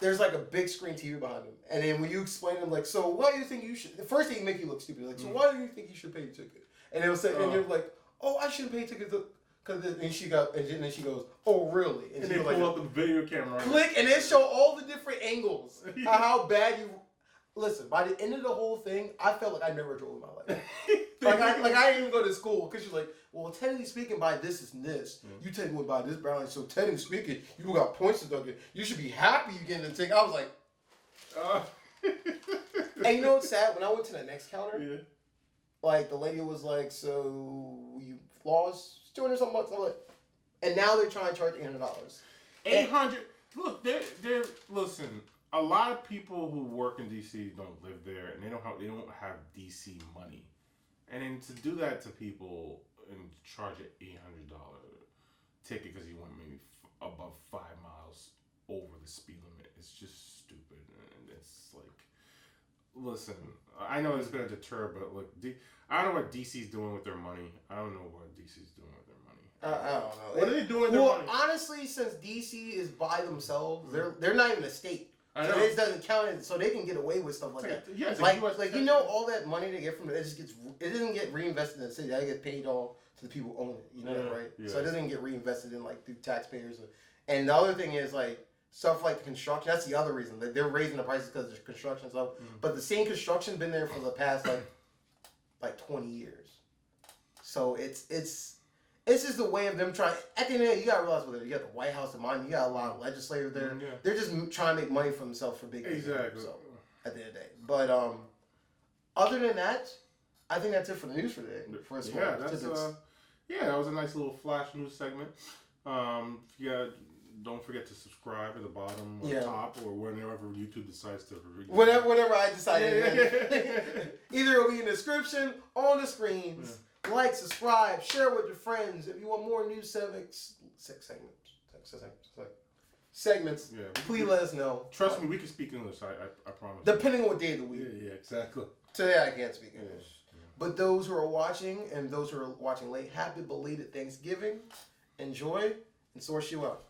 there's like a big screen TV behind them, and then when you explain them, like, so why do you think you should? The first thing make you look stupid, like, so why do you think you should pay your ticket? And they'll say, and they're like, oh, I shouldn't pay tickets because then she goes, oh really? And they pull up the video camera, click, and they show all the different angles of how bad you. Listen, by the end of the whole thing, I felt like I never drove in my life. I didn't even go to school because she's like, well, technically speaking, by this is this. You technically by this brown, so technically speaking, you got points to get. You should be happy you getting the ticket. I was like, and you know what's sad? When I went to the next counter, like the lady was like, so you lost $200 something bucks. I'm like, and now they're trying to charge $800. $800. Look, they're listen. A lot of people who work in DC don't live there, and they don't have DC money, and then to do that to people and charge an $800 ticket because you went maybe above 5 miles over the speed limit is just stupid. And it's like, listen, I know it's gonna deter, but look, I don't know what DC's doing with their money. I don't know what DC's doing with their money. I don't know. What are they doing with their money? Well, honestly, since DC is by themselves, they're not even a state. So it doesn't count it, so they can get away with stuff like that. Yeah, like you know, all that money they get from it doesn't get reinvested in the city. That get paid all to the people who own it. You know that, right? Yeah. So it doesn't get reinvested in like through taxpayers. And the other thing is like stuff like the construction. That's the other reason that they're raising the prices because of construction stuff. But the same construction been there for the past like 20 years. So it's just a way of them trying. At the end of the day, you gotta realize what you got the White House in mind. You got a lot of legislators there. Yeah. They're just trying to make money for themselves for big business. Exactly. So at the end of the day, but other than that, I think that's it for the news for today. That was a nice little flash news segment. Don't forget to subscribe at the bottom or top or whenever YouTube decides to. Whatever I decide. Either it'll be in the description, on the screens. Yeah. Like, subscribe, share with your friends. If you want more news segments, please let us know. Trust me, we can speak English. I promise. Depending on what day of the week. Yeah, exactly. Today I can't speak English. Yeah. But those who are watching and those who are watching late, happy belated Thanksgiving. Enjoy and source you out.